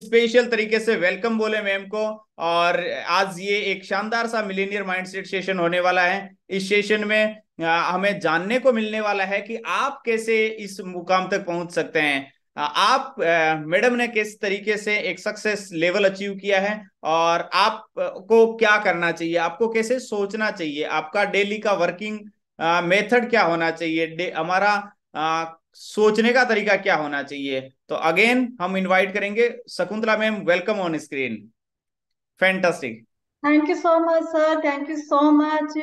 Special तरीके से welcome बोले मैम को। और आज ये एक शानदार सा मिलीनियर माइंडसेट सेशन होने वाला है। इस सेशन में हमें जानने को मिलने वाला है कि आप कैसे इस मुकाम तक पहुंच सकते हैं। आप मैडम ने किस तरीके से एक सक्सेस लेवल अचीव किया है, और आप को क्या करना चाहिए, आपको कैसे सोचना चाहिए, आपका डेली का वर्किंग मेथड क्या होना चाहिए, हमारा सोचने का तरीका क्या होना चाहिए। तो अगेन हम इनवाइट करेंगे Shakuntala ma'am, welcome on screen. Fantastic. Thank you so much sir, thank you so much.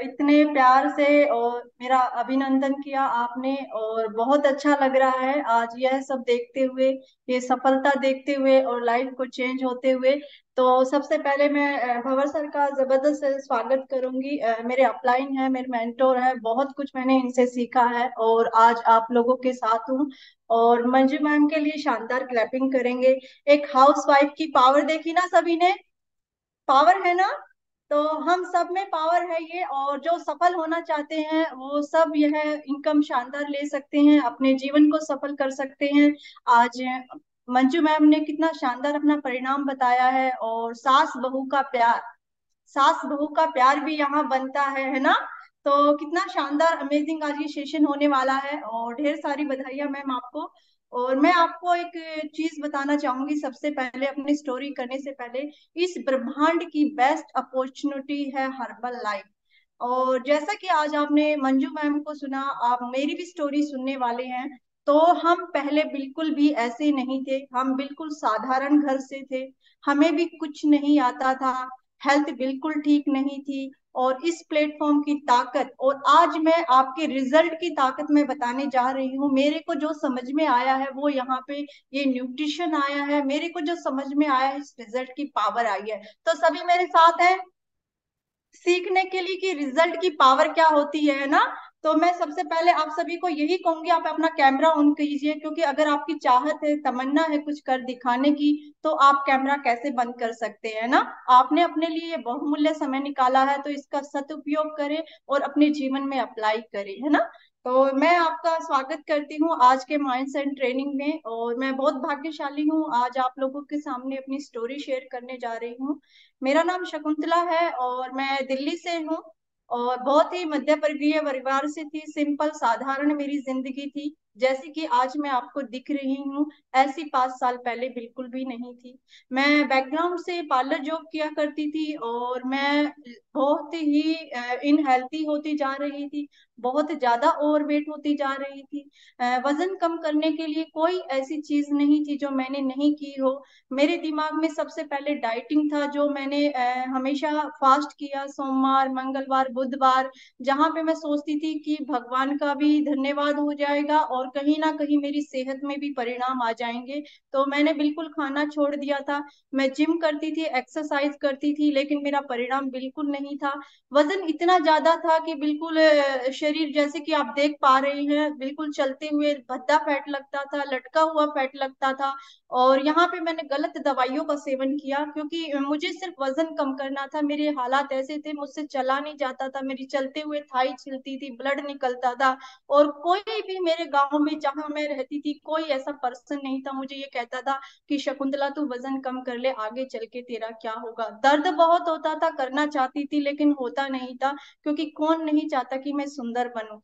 इतने प्यार से और मेरा अभिनंदन किया आपने, और बहुत अच्छा लग रहा है आज यह सब देखते हुए, ये सफलता देखते हुए और लाइफ को चेंज होते हुए। तो सबसे पहले मैं भंवर सर का जबरदस्त स्वागत करूंगी। मेरे अपलाइन है, मेरे मेंटोर है, बहुत कुछ मैंने इनसे सीखा है और आज आप लोगों के साथ हूँ। और मंजू मैम के लिए शानदार क्लैपिंग करेंगे। एक हाउस वाइफ की पावर देखी ना सभी ने, पावर है ना। तो हम सब में पावर है ये, और जो सफल होना चाहते हैं वो सब यह इनकम शानदार ले सकते हैं, अपने जीवन को सफल कर सकते हैं। आज मंजू मैम ने कितना शानदार अपना परिणाम बताया है। और सास बहू का प्यार, सास बहू का प्यार भी यहाँ बनता है ना। तो कितना शानदार अमेजिंग आज ये सेशन होने वाला है, और ढेर सारी बधाइयां मैम आपको। और मैं आपको एक चीज बताना चाहूंगी सबसे पहले, अपनी स्टोरी करने से पहले। इस ब्रह्मांड की बेस्ट अपॉर्चुनिटी है हर्बल लाइफ। और जैसा कि आज आपने मंजू मैम को सुना, आप मेरी भी स्टोरी सुनने वाले हैं। तो हम पहले बिल्कुल भी ऐसे नहीं थे, हम बिल्कुल साधारण घर से थे। हमें भी कुछ नहीं आता था, हेल्थ बिल्कुल ठीक नहीं थी। और इस प्लेटफॉर्म की ताकत, और आज मैं आपके रिजल्ट की ताकत में बताने जा रही हूँ। मेरे को जो समझ में आया है वो यहाँ पे ये न्यूट्रिशन आया है। मेरे को जो समझ में आया है, इस रिजल्ट की पावर आई है। तो सभी मेरे साथ हैं सीखने के लिए कि रिजल्ट की पावर क्या होती है ना। तो मैं सबसे पहले आप सभी को यही कहूंगी, आप अपना कैमरा ऑन कीजिए, क्योंकि अगर आपकी चाहत है, तमन्ना है कुछ कर दिखाने की, तो आप कैमरा कैसे बंद कर सकते हैं ना। आपने अपने लिए ये बहुमूल्य समय निकाला है, तो इसका सदुपयोग करें और अपने जीवन में अप्लाई करें, है ना। तो मैं आपका स्वागत करती हूँ आज के माइंडसेट ट्रेनिंग में, और मैं बहुत भाग्यशाली हूँ आज आप लोगों के सामने अपनी स्टोरी शेयर करने जा रही हूँ। मेरा नाम शकुंतला है और मैं दिल्ली से हूँ। और बहुत ही मध्य वर्गीय परिवार से थी, सिंपल साधारण मेरी जिंदगी थी। जैसे कि आज मैं आपको दिख रही हूँ, ऐसी 5 साल पहले बिल्कुल भी नहीं थी। मैं बैकग्राउंड से पार्लर जॉब किया करती थी, और मैं बहुत ही इनहेल्थी होती जा रही थी, बहुत ज्यादा ओवरवेट होती जा रही थी। वजन कम करने के लिए कोई ऐसी चीज नहीं थी जो मैंने नहीं की हो। मेरे दिमाग में सबसे पहले डाइटिंग था, जो मैंने हमेशा फास्ट किया, सोमवार मंगलवार बुधवार, जहां पे मैं सोचती थी कि भगवान का भी धन्यवाद हो जाएगा और कहीं ना कहीं मेरी सेहत में भी परिणाम आ जाएंगे। तो मैंने बिल्कुल खाना छोड़ दिया था। मैं जिम करती थी, एक्सरसाइज करती थी, लेकिन मेरा परिणाम बिल्कुल नहीं था। वजन इतना ज्यादा था कि बिल्कुल शरीर जैसे कि आप देख पा रहे हैं, बिल्कुल चलते हुए भद्दा फैट लगता था, लटका हुआ फैट लगता था। और यहाँ पे मैंने गलत दवाइयों का सेवन किया, क्योंकि मुझे सिर्फ वजन कम करना था। मेरे हालात ऐसे थे, मुझसे चला नहीं जाता था, मेरी चलते हुए थाई छिलती थी, ब्लड निकलता था। और कोई भी मेरे गांव में जहां मैं रहती थी, कोई ऐसा पर्सन नहीं था मुझे ये कहता था कि शकुंतला तू वजन कम कर ले, आगे चल के तेरा क्या होगा। दर्द बहुत होता था, करना चाहती थी लेकिन होता नहीं था, क्योंकि कौन नहीं चाहता कि मैं सुंदर बनूं।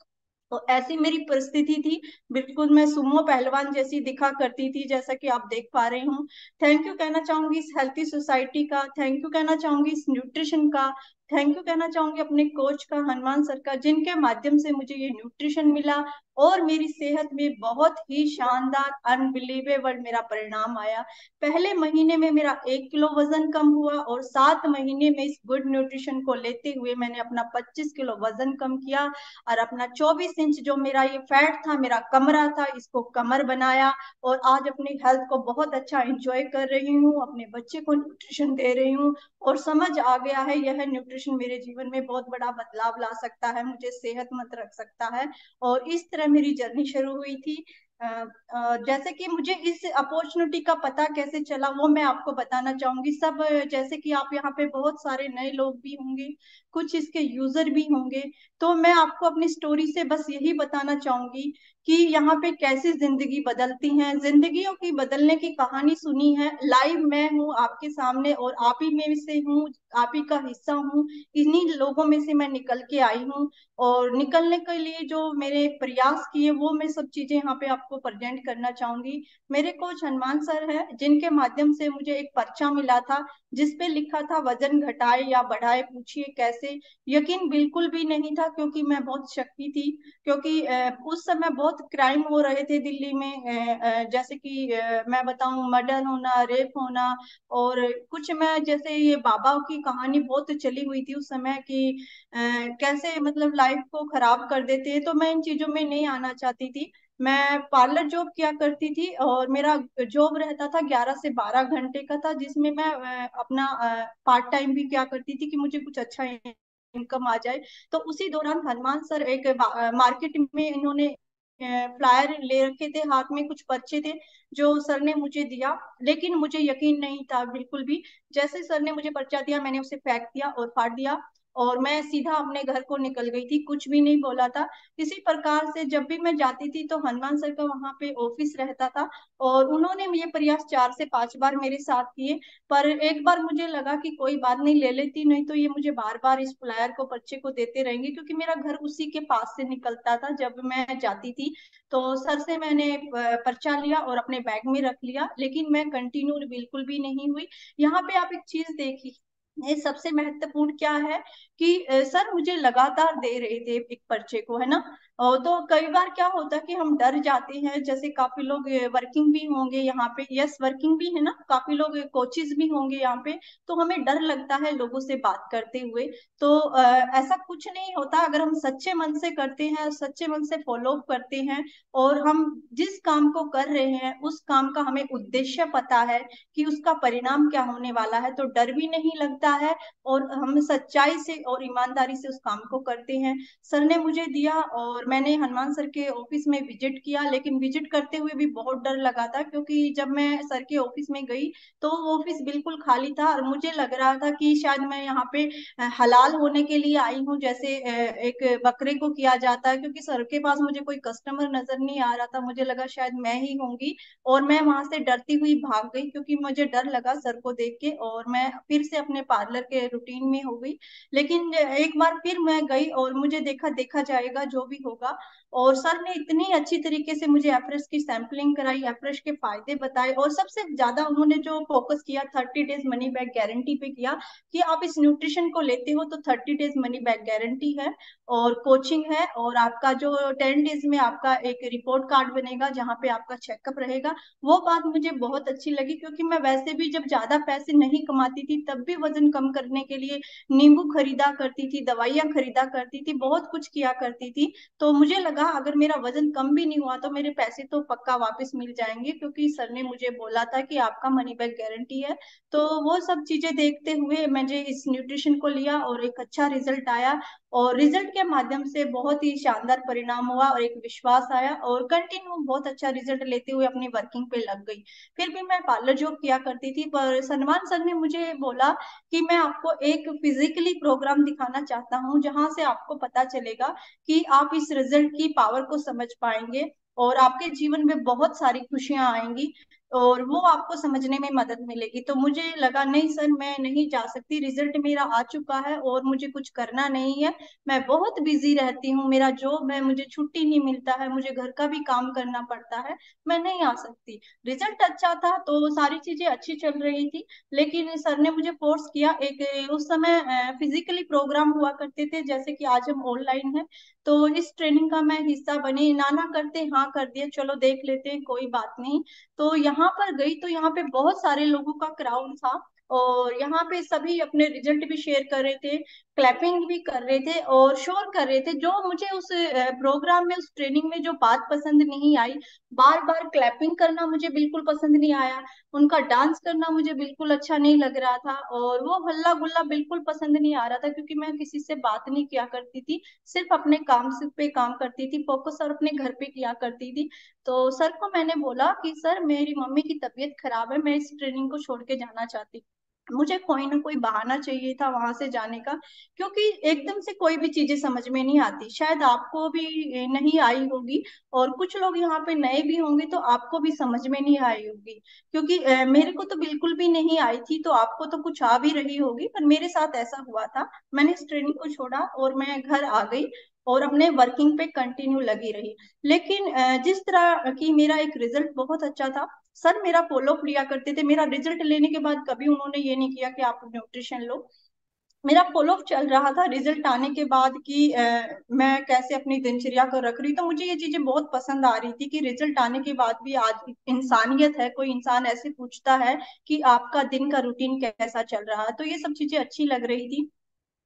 तो ऐसी मेरी परिस्थिति थी। बिल्कुल मैं सुमो पहलवान जैसी दिखा करती थी, जैसा कि आप देख पा रहे हूँ। थैंक यू कहना चाहूंगी इस हेल्थी सोसाइटी का, थैंक यू कहना चाहूंगी इस न्यूट्रिशन का, थैंक यू कहना चाहूंगी अपने कोच का, हनुमान सर का, जिनके माध्यम से मुझे ये न्यूट्रिशन मिला और मेरी सेहत में बहुत ही शानदार अनबिलीवेबल मेरा परिणाम आया। पहले महीने में मेरा 1 किलो वजन कम हुआ, और 7 महीने में इस गुड न्यूट्रिशन को लेते हुए मैंने अपना 25 किलो वजन कम किया। और अपना 24 इंच जो मेरा ये फैट था, मेरा कमरा था, इसको कमर बनाया। और आज अपनी हेल्थ को बहुत अच्छा एंजॉय कर रही हूँ, अपने बच्चे को न्यूट्रिशन दे रही हूँ। और समझ आ गया है यह न्यूट्रिशन मेरे जीवन में बहुत बड़ा बदलाव ला सकता है, मुझे सेहतमंद रख सकता है। और इस तरह मेरी जर्नी शुरू हुई थी। जैसे कि मुझे इस अपॉर्चुनिटी का पता कैसे चला, वो मैं आपको बताना चाहूंगी सब। जैसे कि आप यहाँ पे बहुत सारे नए लोग भी होंगे, कुछ इसके यूजर भी होंगे। तो मैं आपको अपनी स्टोरी से बस यही बताना चाहूंगी कि यहाँ पे कैसी जिंदगी बदलती है, जिंदगियों की बदलने की कहानी सुनी है लाइव। मैं हूँ आपके सामने और आप ही में से हूँ, आप ही का हिस्सा हूँ। इन्हीं लोगों में से मैं निकल के आई हूँ, और निकलने के लिए जो मेरे प्रयास किए वो मैं सब चीजें यहाँ पे आपको प्रेजेंट करना चाहूंगी। मेरे कोच हनुमान सर है, जिनके माध्यम से मुझे एक पर्चा मिला था जिसपे लिखा था वजन घटाए या बढ़ाए पूछिए कैसे। यकीन बिल्कुल भी नहीं था, क्योंकि मैं बहुत शक्की थी। क्योंकि उस समय बहुत क्राइम हो रहे थे दिल्ली में, जैसे कि मैं बताऊं, मर्डर होना, रेप होना, और कुछ मैं जैसे ये बाबा की कहानी बहुत चली हुई थी उस समय कि कैसे मतलब लाइफ को खराब कर देते हैं। तो मैं इन चीजों में नहीं आना चाहती थी। मैं पार्लर जॉब किया करती थी, और मेरा जॉब रहता था 11 से 12 घंटे का था, जिसमें मैं अपना पार्ट टाइम भी क्या करती थी कि मुझे कुछ अच्छा इनकम आ जाए। तो उसी दौरान हनुमान सर एक मार्केट में इन्होंने फ्लायर ले रखे थे, हाथ में कुछ पर्चे थे जो सर ने मुझे दिया। लेकिन मुझे यकीन नहीं था बिल्कुल भी। जैसे सर ने मुझे पर्चा दिया, मैंने उसे फेंक दिया और फाड़ दिया, और मैं सीधा अपने घर को निकल गई थी, कुछ भी नहीं बोला था। इसी प्रकार से जब भी मैं जाती थी तो हनुमान सर का वहां पे ऑफिस रहता था, और उन्होंने ये प्रयास 4 से 5 बार मेरे साथ किए। पर एक बार मुझे लगा कि कोई बात नहीं, ले लेती, नहीं तो ये मुझे बार बार इस फ्लायर को, पर्चे को देते रहेंगे, क्योंकि मेरा घर उसी के पास से निकलता था जब मैं जाती थी। तो सर से मैंने पर्चा लिया और अपने बैग में रख लिया, लेकिन मैं कंटिन्यू बिल्कुल भी नहीं हुई। यहाँ पे आप एक चीज देखिए, ये सबसे महत्वपूर्ण क्या है कि सर मुझे लगातार दे रहे थे एक पर्चे को, है ना। तो कई बार क्या होता है कि हम डर जाते हैं, जैसे काफी लोग वर्किंग भी होंगे यहाँ पे, यस वर्किंग भी है ना, काफी लोग कोचिज भी होंगे यहाँ पे। तो हमें डर लगता है लोगों से बात करते हुए। तो ऐसा कुछ नहीं होता, अगर हम सच्चे मन से करते हैं, सच्चे मन से फॉलो करते हैं, और हम जिस काम को कर रहे हैं उस काम का हमें उद्देश्य पता है कि उसका परिणाम क्या होने वाला है, तो डर भी नहीं लगता है, और हम सच्चाई से और ईमानदारी से उस काम को करते हैं। सर ने मुझे दिया, और मैंने हनुमान सर के ऑफिस में विजिट किया, लेकिन विजिट करते हुए भी बहुत डर लगा था, क्योंकि जब मैं सर के ऑफिस में गई तो ऑफिस बिल्कुल खाली था, और मुझे लग रहा था कि शायद मैं यहाँ पे हलाल होने के लिए आई हूँ, जैसे एक बकरे को किया जाता है। क्योंकि सर के पास मुझे कोई कस्टमर नजर नहीं आ रहा था, मुझे लगा शायद मैं ही होंगी, और मैं वहां से डरती हुई भाग गई, क्योंकि मुझे डर लगा सर को देख के, और मैं फिर से अपने पार्लर के रूटीन में हो गई। लेकिन एक बार फिर मैं गई, और मुझे देखा देखा जाएगा जो भी होगा। और सर ने इतनी अच्छी तरीके से मुझे एफ्रेश की सैंपलिंग कराई, एफ्रेश के फायदे बताए, और सबसे ज्यादा उन्होंने जो फोकस किया 30 डेज मनी बैक गारंटी पे किया, कि आप इस न्यूट्रिशन को लेते हो तो 30 डेज मनी बैक गारंटी है, और कोचिंग है, और आपका जो 10 डेज में आपका एक रिपोर्ट कार्ड बनेगा जहाँ पे आपका चेकअप रहेगा। वो बात मुझे बहुत अच्छी लगी, क्योंकि मैं वैसे भी जब ज्यादा पैसे नहीं कमाती थी तब भी वजन कम करने के लिए नींबू खरीदा करती थी, दवाइयां खरीदा करती थी, बहुत कुछ किया करती थी। तो मुझे लगा अगर मेरा वजन कम भी नहीं हुआ तो मेरे पैसे तो पक्का वापस मिल जाएंगे, क्योंकि सर ने मुझे बोला था कि आपका मनी बैक गारंटी है। तो वो सब चीजें देखते हुए मैंने इस न्यूट्रिशन को लिया, और एक अच्छा रिजल्ट आया, और रिजल्ट के माध्यम से बहुत ही शानदार परिणाम हुआ, और एक विश्वास आया, और कंटिन्यू बहुत अच्छा रिजल्ट लेते हुए अपनी वर्किंग पे लग गई। फिर भी मैं पार्लर जॉब किया करती थी, पर सलमान सर ने मुझे बोला कि मैं आपको एक फिजिकली प्रोग्राम दिखाना चाहता हूँ, जहां से आपको पता चलेगा कि आप इस रिजल्ट की पावर को समझ पाएंगे, और आपके जीवन में बहुत सारी खुशियां आएंगी, और वो आपको समझने में मदद मिलेगी। तो मुझे लगा नहीं सर, मैं नहीं जा सकती, रिजल्ट मेरा आ चुका है और मुझे कुछ करना नहीं है। मैं बहुत बिजी रहती हूँ, मेरा जॉब है, मुझे छुट्टी नहीं मिलता है, मुझे घर का भी काम करना पड़ता है, मैं नहीं आ सकती। रिजल्ट अच्छा था तो सारी चीजें अच्छी चल रही थी, लेकिन सर ने मुझे फोर्स किया। एक उस समय फिजिकली प्रोग्राम हुआ करते थे, जैसे कि आज हम ऑनलाइन है, तो इस ट्रेनिंग का मैं हिस्सा बनी, ना ना करते हाँ कर दिया, चलो देख लेते हैं कोई बात नहीं। तो यहाँ पर गई तो यहाँ पे बहुत सारे लोगों का क्राउड था, और यहाँ पे सभी अपने रिजल्ट भी शेयर कर रहे थे, क्लैपिंग भी कर रहे थे और शोर कर रहे थे। जो मुझे उस प्रोग्राम में, उस ट्रेनिंग में जो बात पसंद नहीं आई, बार बार क्लैपिंग करना मुझे बिल्कुल पसंद नहीं आया, उनका डांस करना मुझे बिल्कुल अच्छा नहीं लग रहा था, और वो हल्ला गुल्ला बिल्कुल पसंद नहीं आ रहा था, क्योंकि मैं किसी से बात नहीं किया करती थी, सिर्फ अपने काम से पे काम करती थी फोकस, और अपने घर पे किया करती थी। तो सर को मैंने बोला कि सर मेरी मम्मी की तबीयत खराब है, मैं इस ट्रेनिंग को छोड़ के जाना चाहती हूँ। मुझे कोई ना कोई बहाना चाहिए था वहां से जाने का, क्योंकि एकदम से कोई भी चीजें समझ में नहीं आती। शायद आपको भी नहीं आई होगी, और कुछ लोग यहाँ पे नए भी होंगे तो आपको भी समझ में नहीं आई होगी, क्योंकि मेरे को तो बिल्कुल भी नहीं आई थी, तो आपको तो कुछ आ भी रही होगी, पर मेरे साथ ऐसा हुआ था। मैंने इस ट्रेनिंग को छोड़ा और मैं घर आ गई और अपने वर्किंग पे कंटिन्यू लगी रही। लेकिन जिस तरह की मेरा एक रिजल्ट बहुत अच्छा था, सर मेरा फॉलो अप लिया करते थे। मेरा रिजल्ट लेने के बाद कभी उन्होंने ये नहीं किया कि आप न्यूट्रिशन लो। मेरा फॉलो अप चल रहा था रिजल्ट आने के बाद कि मैं कैसे अपनी दिनचर्या को रख रही। तो मुझे ये चीजें बहुत पसंद आ रही थी कि रिजल्ट आने के बाद भी आज इंसानियत है, कोई इंसान ऐसे पूछता है कि आपका दिन का रूटीन कैसा चल रहा है। तो ये सब चीजें अच्छी लग रही थी।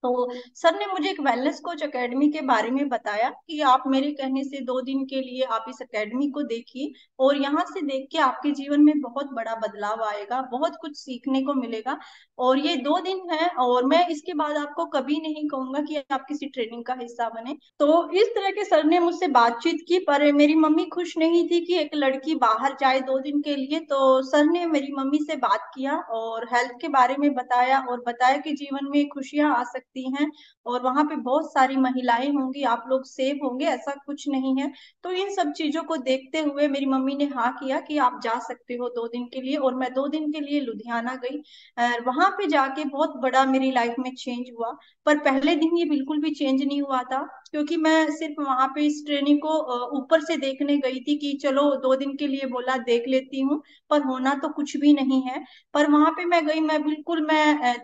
तो सर ने मुझे एक वेलनेस कोच एकेडमी के बारे में बताया कि आप मेरे कहने से 2 दिन के लिए आप इस एकेडमी को देखिए, और यहाँ से देख के आपके जीवन में बहुत बड़ा बदलाव आएगा, बहुत कुछ सीखने को मिलेगा। और ये 2 दिन है, और मैं इसके बाद आपको कभी नहीं कहूंगा कि आप किसी ट्रेनिंग का हिस्सा बने। तो इस तरह के सर ने मुझसे बातचीत की, पर मेरी मम्मी खुश नहीं थी कि एक लड़की बाहर जाए 2 दिन के लिए। तो सर ने मेरी मम्मी से बात किया और हेल्थ के बारे में बताया, और बताया कि जीवन में खुशियां आ सकती हैं, और वहां पे बहुत सारी महिलाएं होंगी, आप लोग सेफ होंगे, ऐसा कुछ नहीं है। तो इन सब चीजों को देखते हुए मेरी मम्मी ने हाँ किया कि आप जा सकते हो 2 दिन के लिए। और मैं 2 दिन के लिए लुधियाना गई। वहां पे जाके बहुत बड़ा मेरी लाइफ में चेंज हुआ। पर पहले दिन ये बिल्कुल भी चेंज नहीं हुआ था, क्योंकि मैं सिर्फ वहां पे इस ट्रेनिंग को ऊपर से देखने गई थी कि चलो 2 दिन के लिए बोला देख लेती हूँ, पर होना तो कुछ भी नहीं है। पर वहां पे मैं गई, मैं बिल्कुल मैं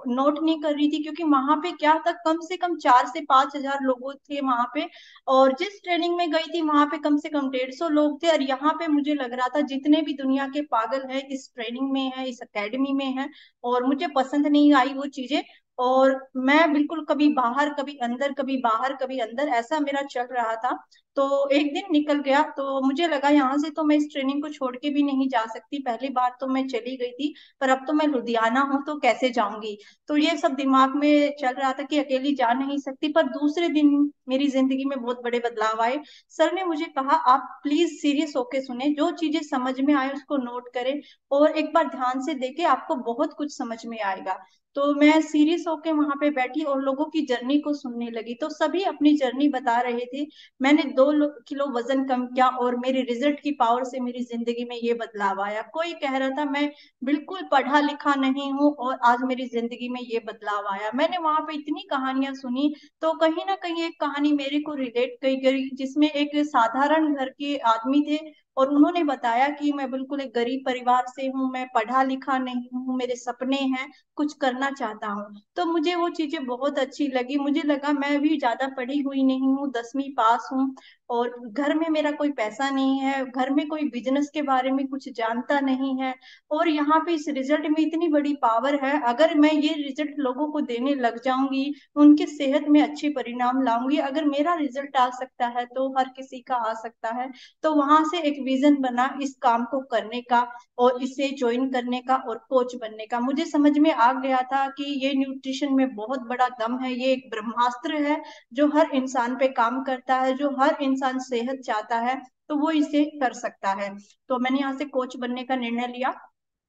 नोट नहीं कर रही थी, क्योंकि वहां पे क्या था, कम से कम 4 से 5 हजार लोग थे वहां पे। और जिस ट्रेनिंग में गई थी वहां पे कम से कम 150 लोग थे, और यहाँ पे मुझे लग रहा था जितने भी दुनिया के पागल हैं इस ट्रेनिंग में है, इस एकेडमी में है। और मुझे पसंद नहीं आई वो चीजें। और मैं बिल्कुल कभी बाहर कभी अंदर, कभी बाहर कभी अंदर, ऐसा मेरा चल रहा था। तो एक दिन निकल गया, तो मुझे लगा यहाँ से तो मैं इस ट्रेनिंग को छोड़ के भी नहीं जा सकती। पहली बार तो मैं चली गई थी, पर अब तो मैं लुधियाना हूँ तो कैसे जाऊंगी। तो ये सब दिमाग में चल रहा था कि अकेली जा नहीं सकती। पर दूसरे दिन मेरी जिंदगी में बहुत बड़े बदलाव आए। सर ने मुझे कहा आप प्लीज सीरियस होके सुने, जो चीजें समझ में आए उसको नोट करें, और एक बार ध्यान से देखे, आपको बहुत कुछ समझ में आएगा। तो मैं सीरियस होके वहां पे बैठी और लोगों की जर्नी को सुनने लगी। तो सभी अपनी जर्नी बता रहे थे। मैंने 2 किलो वजन कम किया, और मेरे रिजल्ट की पावर से मेरी जिंदगी में ये बदलाव आया। कोई कह रहा था मैं बिल्कुल पढ़ा लिखा नहीं हूँ, और आज मेरी जिंदगी में ये बदलाव आया। मैंने वहां पे इतनी कहानियां सुनी, तो कहीं ना कहीं एक कहानी मेरे को रिलेट की गई, जिसमें एक साधारण घर के आदमी थे, और उन्होंने बताया कि मैं बिल्कुल एक गरीब परिवार से हूँ, मैं पढ़ा लिखा नहीं हूँ, मेरे सपने हैं, कुछ करना चाहता हूँ। तो मुझे वो चीजें बहुत अच्छी लगी। मुझे लगा मैं भी ज्यादा पढ़ी हुई नहीं हूँ, 10वीं पास हूँ, और घर में मेरा कोई पैसा नहीं है, घर में कोई बिजनेस के बारे में कुछ जानता नहीं है। और यहाँ पे इस रिजल्ट में इतनी बड़ी पावर है, अगर मैं ये रिजल्ट लोगों को देने लग जाऊंगी, उनके सेहत में अच्छे परिणाम लाऊंगी, अगर मेरा रिजल्ट आ सकता है तो हर किसी का आ सकता है। तो वहां से एक विजन बना इस काम को करने का, और इसे ज्वाइन करने का, और कोच बनने का। मुझे समझ में आ गया था कि ये न्यूट्रिशन में बहुत बड़ा दम है, ये एक ब्रह्मास्त्र है जो हर इंसान पे काम करता है। जो हर इंसान सेहत चाहता है तो वो इसे कर सकता है। तो मैंने यहाँ से कोच बनने का निर्णय लिया।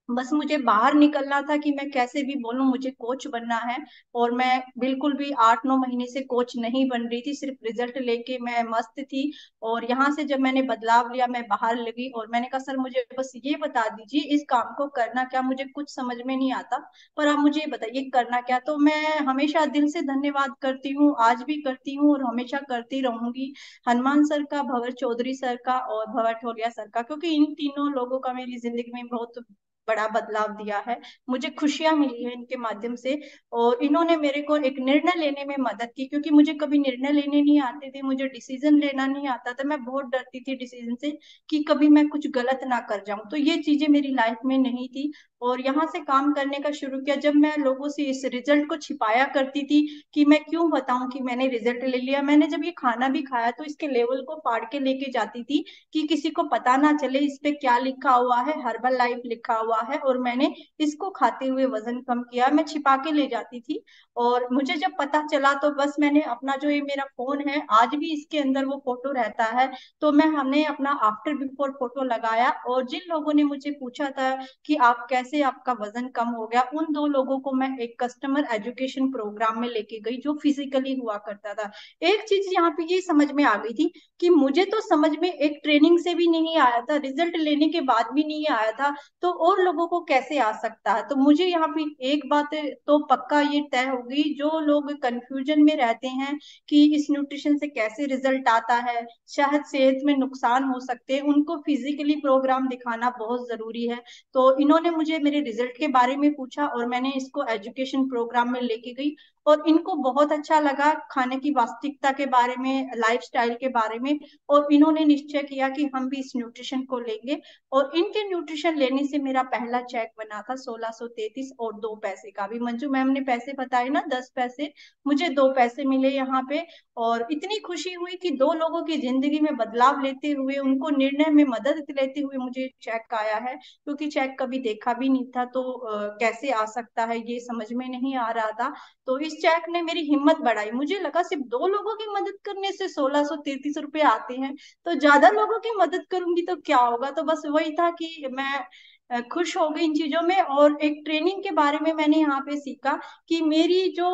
बस मुझे बाहर निकलना था कि मैं कैसे भी बोलूं मुझे कोच बनना है। और मैं बिल्कुल भी 8-9 महीने से कोच नहीं बन रही थी, सिर्फ रिजल्ट लेके मैं मस्त थी। और यहाँ से जब मैंने बदलाव लिया, मैं बाहर लगी और मैंने कहा सर मुझे बस ये बता दीजिए इस काम को करना क्या, मुझे कुछ समझ में नहीं आता, पर आप मुझे बताइए करना क्या। तो मैं हमेशा दिल से धन्यवाद करती हूँ, आज भी करती हूँ और हमेशा करती रहूंगी, हनुमान सर का, भवर चौधरी सर का और भवर ठोलिया सर का, क्योंकि इन तीनों लोगों का मेरी जिंदगी में बहुत बड़ा बदलाव दिया है। मुझे खुशियां मिली है इनके माध्यम से। और इन्होंने मेरे को एक निर्णय लेने में मदद की, क्योंकि मुझे कभी निर्णय लेने नहीं आते थे, मुझे डिसीजन लेना नहीं आता था, मैं बहुत डरती थी डिसीजन से कि कभी मैं कुछ गलत ना कर जाऊं। तो ये चीजें मेरी लाइफ में नहीं थी। और यहाँ से काम करने का शुरू किया, जब मैं लोगों से इस रिजल्ट को छिपाया करती थी कि मैं क्यों बताऊं कि मैंने रिजल्ट ले लिया। मैंने जब ये खाना भी खाया तो इसके लेवल को फाड़ के लेके जाती थी कि किसी को पता ना चले इस पे क्या लिखा हुआ है, हर्बल लाइफ लिखा हुआ है, और मैंने इसको खाते हुए वजन कम किया, मैं छिपा के ले जाती थी। और मुझे जब पता चला तो बस मैंने अपना जो ये मेरा फोन है आज भी इसके अंदर वो फोटो रहता है। तो हमने अपना आफ्टर बिफोर फोटो लगाया, और जिन लोगों ने मुझे पूछा था कि आप कैसे कैसे आपका वजन कम हो गया, उन 2 लोगों को मैं एक कस्टमर एजुकेशन प्रोग्राम में लेके गई जो फिजिकली हुआ करता था। एक चीज यहाँ पे ये समझ में आ गई थी कि मुझे तो समझ में एक ट्रेनिंग से भी नहीं आया था, रिजल्ट लेने के बाद भी नहीं आया था, तो और लोगों को कैसे आ सकता है। तो मुझे यहाँ पे एक बात तो पक्का ये तय हो गई, जो लोग कंफ्यूजन में रहते हैं कि इस न्यूट्रिशन से कैसे रिजल्ट आता है, शायद सेहत में नुकसान हो सकते हैं, उनको फिजिकली प्रोग्राम दिखाना बहुत जरूरी है। तो इन्होंने मुझे मेरे रिजल्ट के बारे में पूछा और मैंने इसको एजुकेशन प्रोग्राम में लेके गई, और इनको बहुत अच्छा लगा खाने की वास्तविकता के बारे में, लाइफस्टाइल के बारे में। और इन्होंने निश्चय किया कि हम भी इस न्यूट्रिशन को लेंगे। और इनके न्यूट्रिशन लेने से मेरा पहला चेक बना था 1633 और 2 पैसे का भी। मंजू मैम ने पैसे बताए ना, 10 पैसे, मुझे 2 पैसे मिले यहाँ पे। और इतनी खुशी हुई कि 2 लोगों की जिंदगी में बदलाव लेते हुए, उनको निर्णय में मदद लेते हुए मुझे चेक आया है, क्योंकि चेक कभी देखा भी नहीं था, तो कैसे आ सकता है ये समझ में नहीं आ रहा था। तो इस चेक ने मेरी हिम्मत बढ़ाई, मुझे लगा सिर्फ 2 लोगों की मदद करने से 1633 रुपए आते हैं, तो ज्यादा लोगों की मदद करूंगी तो क्या होगा। तो बस वही था कि मैं खुश हो गई इन चीजों में। और एक ट्रेनिंग के बारे में मैंने यहाँ पे सीखा कि मेरी जो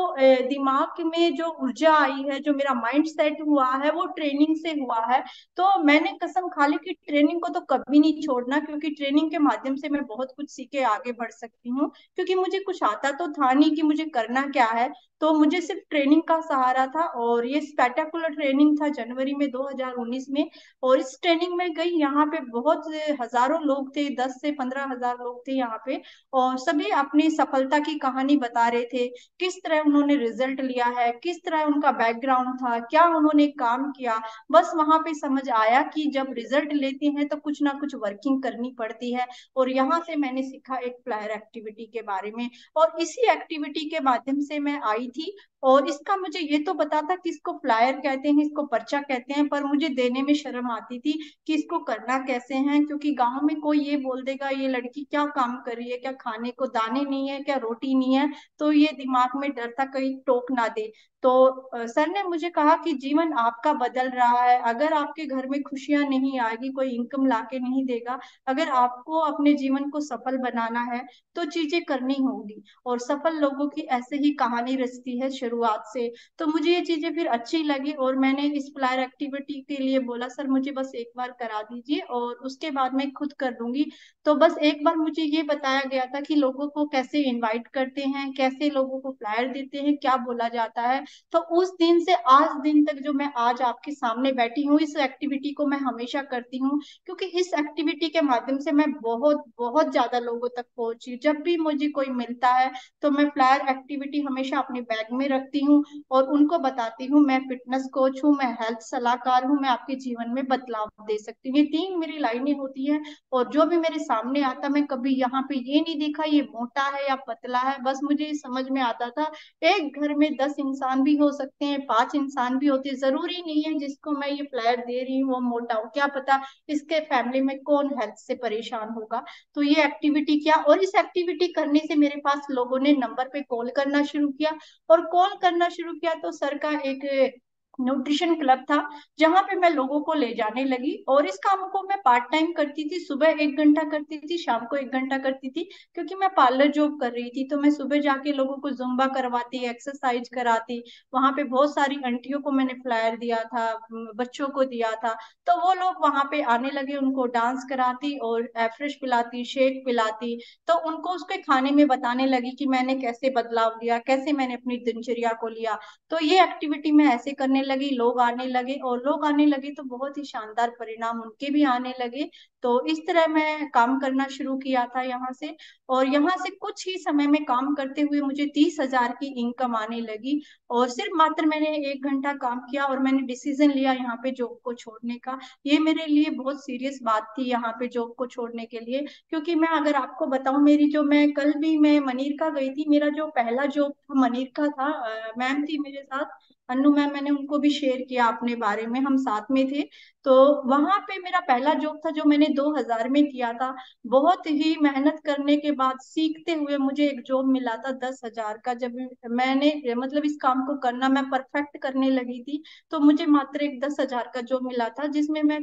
दिमाग में जो ऊर्जा आई है, जो मेरा माइंड सेट हुआ है, वो ट्रेनिंग से हुआ है। तो मैंने कसम खा ली कि ट्रेनिंग को तो कभी नहीं छोड़ना, क्योंकि ट्रेनिंग के माध्यम से मैं बहुत कुछ सीख के आगे बढ़ सकती हूँ। क्योंकि मुझे कुछ आता तो था नहीं कि मुझे करना क्या है, तो मुझे सिर्फ ट्रेनिंग का सहारा था। और ये स्पेक्टाकुलर ट्रेनिंग था जनवरी में 2019 में। और इस ट्रेनिंग में गई, यहाँ पे बहुत से हजारों लोग थे, 10 से 15 हजार लोग थे यहाँ पे। और सभी अपनी सफलता की कहानी बता रहे थे, किस तरह उन्होंने रिजल्ट लिया है, किस तरह उनका बैकग्राउंड था, क्या उन्होंने काम किया। बस वहां पे समझ आया कि जब रिजल्ट लेते हैं तो कुछ ना कुछ वर्किंग करनी पड़ती है। और यहाँ से मैंने सीखा एक फ्लायर एक्टिविटी के बारे में। और इसी एक्टिविटी के माध्यम से मैं आई थी। और इसका मुझे ये तो पता था कि इसको फ्लायर कहते हैं, इसको पर्चा कहते हैं, पर मुझे देने में शर्म आती थी कि इसको करना कैसे है, क्योंकि गांव में कोई ये बोल देगा ये लड़की क्या काम कर रही है, क्या खाने को दाने नहीं है, क्या रोटी नहीं है, तो ये दिमाग में डर था कहीं टोक ना दे। तो सर ने मुझे कहा कि जीवन आपका बदल रहा है, अगर आपके घर में खुशियां नहीं आएगी, कोई इनकम लाके नहीं देगा, अगर आपको अपने जीवन को सफल बनाना है तो चीजें करनी होगी। और सफल लोगों की ऐसे ही कहानी रचती है शुरुआत से। तो मुझे ये चीजें फिर अच्छी लगी, और मैंने इस फ्लायर एक्टिविटी के लिए बोला सर मुझे बस एक बार करा दीजिए और उसके बाद मैं खुद कर लूंगी। तो बस एक बार मुझे ये बताया गया था कि लोगों को कैसे इनवाइट करते हैं, कैसे लोगों को फ्लायर देते हैं, क्या बोला जाता है। तो उस दिन से आज दिन तक जो मैं आज आपके सामने बैठी हूँ, इस एक्टिविटी को मैं हमेशा करती हूँ, क्योंकि इस एक्टिविटी के माध्यम से मैं बहुत बहुत ज्यादा लोगों तक पहुंची। जब भी मुझे कोई मिलता है तो मैं फ्लायर एक्टिविटी हमेशा अपने बैग में रखती हूँ और उनको बताती हूँ मैं फिटनेस कोच हूँ, मैं हेल्थ सलाहकार हूँ, मैं आपके जीवन में बदलाव दे सकती हूँ। ये 3 मेरी लाइनें होती हैं। और जो भी मेरे सामने आता, मैं कभी यहाँ पे ये नहीं देखा ये मोटा है या पतला है, बस मुझे समझ में आता था एक घर में 10 इंसान भी हो सकते हैं, 5 इंसान भी होते हैं, जरूरी नहीं है जिसको मैं ये फ्लायर दे रही हूँ वो मोटा हो, क्या पता इसके फैमिली में कौन हेल्थ से परेशान होगा। तो ये एक्टिविटी किया, और इस एक्टिविटी करने से मेरे पास लोगों ने नंबर पे कॉल करना शुरू किया। और कॉल करना शुरू किया तो सर का एक न्यूट्रिशन क्लब था, जहां पे मैं लोगों को ले जाने लगी। और इस काम को मैं पार्ट टाइम करती थी, सुबह 1 घंटा करती थी, शाम को 1 घंटा करती थी, क्योंकि मैं पार्लर जॉब कर रही थी। तो मैं सुबह जाके लोगों को जुम्बा करवाती, एक्सरसाइज कराती। वहां पे बहुत सारी आंटियों को मैंने फ्लायर दिया था, बच्चों को दिया था। तो वो लोग वहां पे आने लगे, उनको डांस कराती और एफ्रेश पिलाती, शेक पिलाती। तो उनको उसके खाने में बताने लगी कि मैंने कैसे बदलाव लिया, कैसे मैंने अपनी दिनचर्या को लिया। तो ये एक्टिविटी मैं ऐसे करने लगी, लोग आने लगे, और लोग आने लगे तो बहुत ही शानदार परिणाम उनके भी आने लगे। तो इस तरह मैं काम करना शुरू किया था यहाँ से। और यहाँ से कुछ ही समय में काम करते हुए मुझे 30 हजार की इनकम आने लगी। और सिर्फ मात्र मैंने 1 घंटा काम किया और मैंने डिसीजन लिया यहाँ पे जॉब को छोड़ने का। ये मेरे लिए बहुत सीरियस बात थी यहाँ पे जॉब को छोड़ने के लिए, क्योंकि मैं अगर आपको बताऊं, मेरी जो, मैं कल भी मैं मनीरका गई थी, मेरा जो पहला जॉब था मनीरका था। मैम थी मेरे साथ, अन्नू मैम, मैंने उनको भी शेयर किया अपने बारे में, हम साथ में थे। तो वहां पे मेरा पहला जॉब था जो मैंने 2000 में किया था। बहुत ही मेहनत करने के बाद सीखते हुए मुझे एक जॉब मिला था 10,000 का। जब मैंने मतलब इस काम को करना मैं परफेक्ट करने लगी थी, तो मुझे मात्र एक 10,000 का जॉब मिला था, जिसमें मैं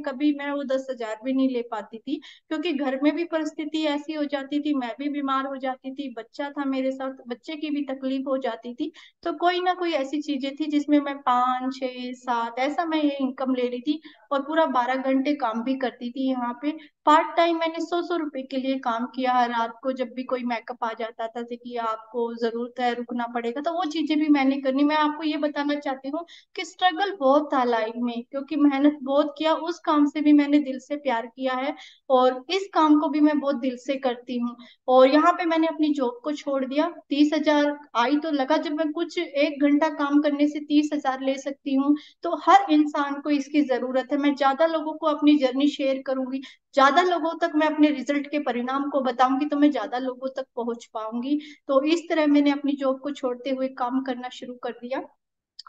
वो 10,000 भी नहीं ले पाती थी, क्योंकि घर में भी परिस्थिति ऐसी हो जाती थी, मैं भी बीमार हो जाती थी, बच्चा था मेरे साथ, बच्चे की भी तकलीफ हो जाती थी। तो कोई ना कोई ऐसी चीजें थी जिसमें मैं 5 6 7 ऐसा मैं ये इनकम ले रही थी, और पूरा 12 घंटे काम भी करती थी यहाँ पे। पार्ट टाइम मैंने 100 100 रुपए के लिए काम किया है। रात को जब भी कोई मेकअप आ जाता था जैसे कि आपको जरूरत है रुकना पड़ेगा, तो वो चीजें भी मैंने करनी। मैं आपको ये बताना चाहती हूँ कि स्ट्रगल बहुत था लाइफ में, क्योंकि मेहनत बहुत किया, उस काम से भी मैंने दिल से प्यार किया है, और इस काम को भी मैं बहुत दिल से करती हूँ। और यहाँ पे मैंने अपनी जॉब को छोड़ दिया। 30,000 आई तो लगा, जब मैं कुछ 1 घंटा काम करने से 30,000 ले सकती हूँ, तो हर इंसान को इसकी जरूरत है। मैं ज्यादा लोगों को अपनी जर्नी शेयर करूंगी, ज्यादा लोगों तक मैं अपने रिजल्ट के परिणाम को बताऊंगी, तो मैं ज्यादा लोगों तक पहुंच पाऊंगी। तो इस तरह मैंने अपनी जॉब को छोड़ते हुए काम करना शुरू कर दिया।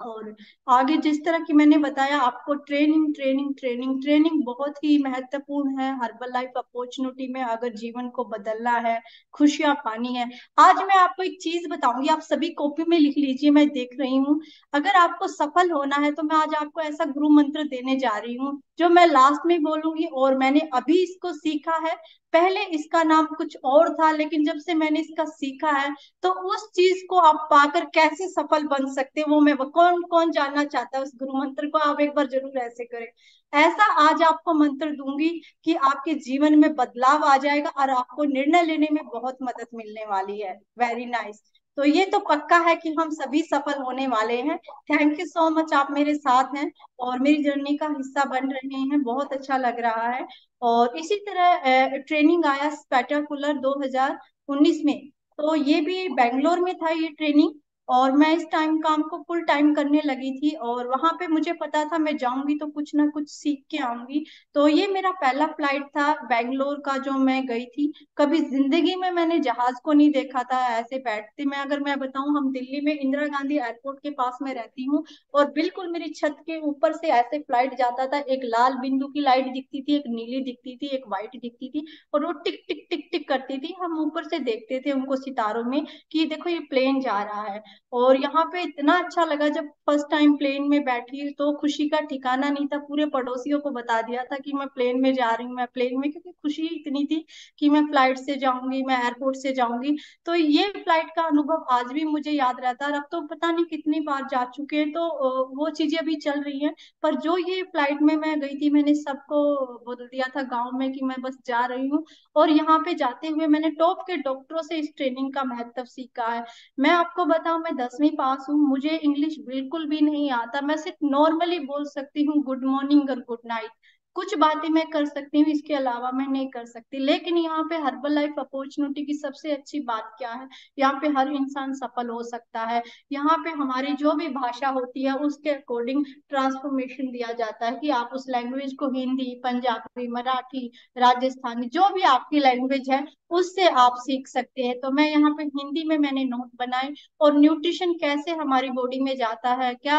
और आगे जिस तरह की मैंने बताया आपको, ट्रेनिंग ट्रेनिंग ट्रेनिंग ट्रेनिंग बहुत ही महत्वपूर्ण है हर्बल लाइफ अपॉर्चुनिटी में, अगर जीवन को बदलना है, खुशियां पानी है। आज मैं आपको एक चीज बताऊंगी, आप सभी कॉपी में लिख लीजिए, मैं देख रही हूँ। अगर आपको सफल होना है तो मैं आज आपको ऐसा गुरु मंत्र देने जा रही हूँ, जो मैं लास्ट में बोलूंगी, और मैंने अभी इसको सीखा है। पहले इसका नाम कुछ और था, लेकिन जब से मैंने इसका सीखा है, तो उस चीज को आप पाकर कैसे सफल बन सकते हैं, वो मैं, कौन कौन जानना चाहता है उस गुरु मंत्र को, आप एक बार जरूर ऐसे करें। ऐसा आज आपको मंत्र दूंगी कि आपके जीवन में बदलाव आ जाएगा, और आपको निर्णय लेने में बहुत मदद मिलने वाली है। Very nice. तो ये तो पक्का है कि हम सभी सफल होने वाले हैं। थैंक यू सो मच, आप मेरे साथ हैं और मेरी जर्नी का हिस्सा बन रहे हैं, बहुत अच्छा लग रहा है। और इसी तरह ट्रेनिंग आया स्पेटाकुलर 2019 में, तो ये भी बेंगलोर में था ये ट्रेनिंग। और मैं इस टाइम काम को फुल टाइम करने लगी थी, और वहां पे मुझे पता था मैं जाऊंगी तो कुछ ना कुछ सीख के आऊंगी। तो ये मेरा पहला फ्लाइट था बेंगलोर का जो मैं गई थी। कभी जिंदगी में मैंने जहाज को नहीं देखा था ऐसे बैठते। मैं अगर मैं बताऊं, हम दिल्ली में इंदिरा गांधी एयरपोर्ट के पास में रहती हूँ, और बिल्कुल मेरी छत के ऊपर से ऐसे फ्लाइट जाता था, एक लाल बिंदु की लाइट दिखती थी, एक नीली दिखती थी, एक व्हाइट दिखती थी, और वो टिक टिक टिक टिक करती थी। हम ऊपर से देखते थे उनको सितारों में कि देखो ये प्लेन जा रहा है। और यहाँ पे इतना अच्छा लगा जब फर्स्ट टाइम प्लेन में बैठी, तो खुशी का ठिकाना नहीं था। पूरे पड़ोसियों को बता दिया था कि मैं प्लेन में जा रही हूँ, मैं प्लेन में, क्योंकि खुशी इतनी थी कि मैं फ्लाइट से जाऊंगी, मैं एयरपोर्ट से जाऊंगी। तो ये फ्लाइट का अनुभव आज भी मुझे याद रहता है। अब तो पता नहीं कितनी बार जा चुके हैं, तो वो चीजें अभी चल रही हैं। पर जो ये फ्लाइट में मैं गई थी, मैंने सबको बोल दिया था गांव में कि मैं बस जा रही हूँ। और यहाँ पे जाते हुए मैंने टॉप के डॉक्टरों से इस ट्रेनिंग का महत्व सीखा है। मैं आपको बताऊं, मैं 10वीं पास हूँ, मुझे इंग्लिश बिल्कुल भी नहीं आता। मैं सिर्फ नॉर्मली बोल सकती हूँ गुड मॉर्निंग और गुड नाइट, कुछ बातें मैं कर सकती हूँ, इसके अलावा मैं नहीं कर सकती। लेकिन यहाँ पे हर्बल लाइफ अपॉर्चुनिटी की सबसे अच्छी बात क्या है, यहाँ पे हर इंसान सफल हो सकता है। यहाँ पे हमारी जो भी भाषा होती है उसके अकॉर्डिंग ट्रांसफॉर्मेशन दिया जाता है, कि आप उस लैंग्वेज को हिंदी, पंजाबी, मराठी, राजस्थानी, जो भी आपकी लैंग्वेज है उससे आप सीख सकते हैं। तो मैं यहाँ पे हिंदी में मैंने नोट बनाए, और न्यूट्रिशन कैसे हमारी बॉडी में जाता है, क्या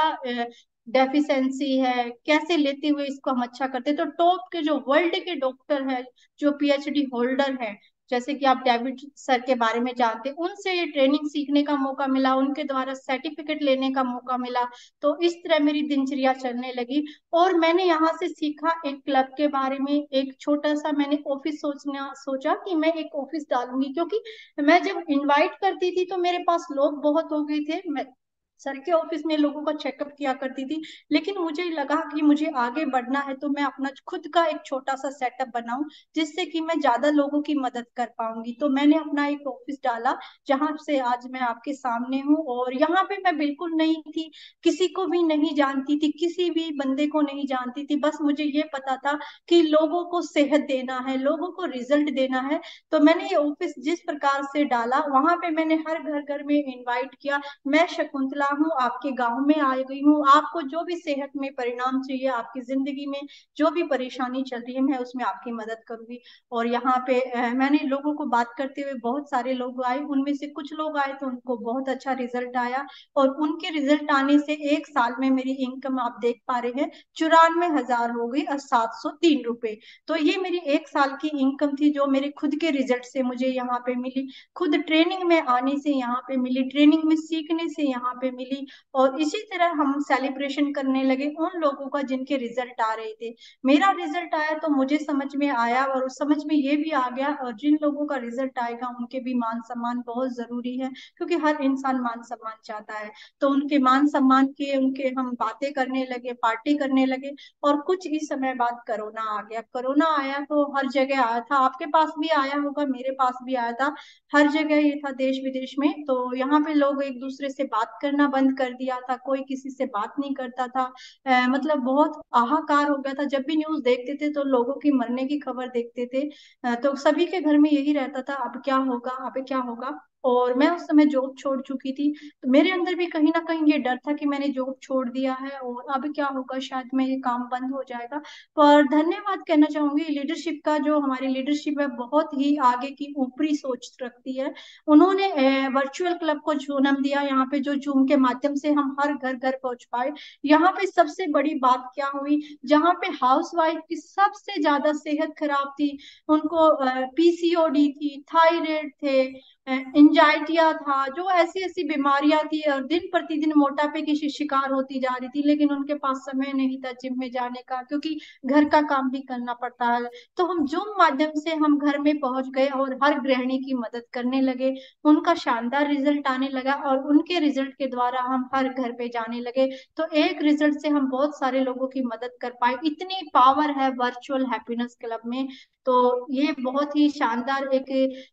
डेफिशिएंसी है, कैसे लेते हुए इसको हम अच्छा करते हैं। तो टॉप के जो वर्ल्ड के डॉक्टर है, जो पीएचडी होल्डर है, जैसे कि आप डेविड सर के बारे में जानते हैं, उनसे ये ट्रेनिंग सीखने का मौका मिला, उनके द्वारा सर्टिफिकेट लेने का मौका मिला। तो इस तरह मेरी दिनचर्या चलने लगी। और मैंने यहाँ से सीखा एक क्लब के बारे में, एक छोटा सा मैंने ऑफिस सोचा कि मैं एक ऑफिस डालूंगी, क्योंकि मैं जब इनवाइट करती थी तो मेरे पास लोग बहुत हो गए थे। मैं सर के ऑफिस में लोगों का चेकअप किया करती थी, लेकिन मुझे लगा कि मुझे आगे बढ़ना है, तो मैं अपना खुद का एक छोटा सा सेटअप बनाऊं, जिससे कि मैं ज्यादा लोगों की मदद कर पाऊंगी। तो मैंने अपना एक ऑफिस डाला, जहां से आज मैं आपके सामने हूँ। और यहाँ पे मैं बिल्कुल नहीं थी, किसी को भी नहीं जानती थी, किसी भी बंदे को नहीं जानती थी, बस मुझे ये पता था कि लोगों को सेहत देना है, लोगों को रिजल्ट देना है। तो मैंने ये ऑफिस जिस प्रकार से डाला, वहां पे मैंने हर घर घर में इनवाइट किया। मैं शकुंतला रहा हूँ, आपके गांव में आ गई हूँ। आपको जो भी सेहत में परिणाम चाहिए, आपकी जिंदगी में जो भी परेशानी चल रही है, मैं उसमें आपकी मदद करूंगी। और यहाँ पे मैंने लोगों को बात करते हुए, बहुत सारे लोग आए, उनमें से कुछ लोग आए तो उनको बहुत अच्छा रिजल्ट आया। और उनके रिजल्ट आने से 1 साल में मेरी इनकम आप देख पा रहे हैं 94,000 हो गई और 703 रुपए। तो ये मेरी 1 साल की इनकम थी, जो मेरे खुद के रिजल्ट से मुझे यहाँ पे मिली, खुद ट्रेनिंग में आने से यहाँ पे मिली, ट्रेनिंग में सीखने से यहाँ पे मिली। और इसी तरह हम सेलिब्रेशन करने लगे उन लोगों का जिनके रिजल्ट आ रहे थे। मेरा रिजल्ट आया तो मुझे समझ में आया, और उस समझ में ये भी आ गया, और जिन लोगों का रिजल्ट आएगा उनके भी मान सम्मान बहुत जरूरी है, क्योंकि हर इंसान मान सम्मान चाहता है। तो उनके मान सम्मान के, उनके हम बातें करने लगे, पार्टी करने लगे। और कुछ ही समय बाद कोरोना आ गया। कोरोना आया तो हर जगह आया था, आपके पास भी आया होगा, मेरे पास भी आया था, हर जगह ये था देश विदेश में। तो यहाँ पे लोग एक दूसरे से बात करना बंद कर दिया था, कोई किसी से बात नहीं करता था। मतलब बहुत हाहाकार हो गया था। जब भी न्यूज देखते थे तो लोगों की मरने की खबर देखते थे। तो सभी के घर में यही रहता था, अब क्या होगा, अब क्या होगा। और मैं उस समय जॉब छोड़ चुकी थी, तो मेरे अंदर भी कहीं ना कहीं ये डर था कि मैंने जॉब छोड़ दिया है और अब क्या होगा, शायद मैं ये काम बंद हो जाएगा। पर धन्यवाद कहना चाहूंगी लीडरशिप का, जो हमारी लीडरशिप है बहुत ही आगे की ऊपरी सोच रखती है। उन्होंने वर्चुअल क्लब को जन्म दिया, यहाँ पे जो जूम के माध्यम से हम हर घर घर पहुंच पाए। यहाँ पे सबसे बड़ी बात क्या हुई, जहाँ पे हाउस वाइफ की सबसे ज्यादा सेहत खराब थी, उनको पीसीओडी थी, थायराइड थे, एंजाइटिया था, जो ऐसी ऐसी बीमारियां थी, और दिन प्रतिदिन मोटापे की शिकार होती जा रही थी, लेकिन उनके पास समय नहीं था जिम में जाने का, क्योंकि घर का काम भी करना पड़ता है। तो हम जूम माध्यम से हम घर में पहुंच गए और हर गृहिणी की मदद करने लगे। उनका शानदार रिजल्ट आने लगा, और उनके रिजल्ट के द्वारा हम हर घर पे जाने लगे। तो एक रिजल्ट से हम बहुत सारे लोगों की मदद कर पाए। इतनी पावर है वर्चुअल हैप्पीनेस क्लब में। तो ये बहुत ही शानदार एक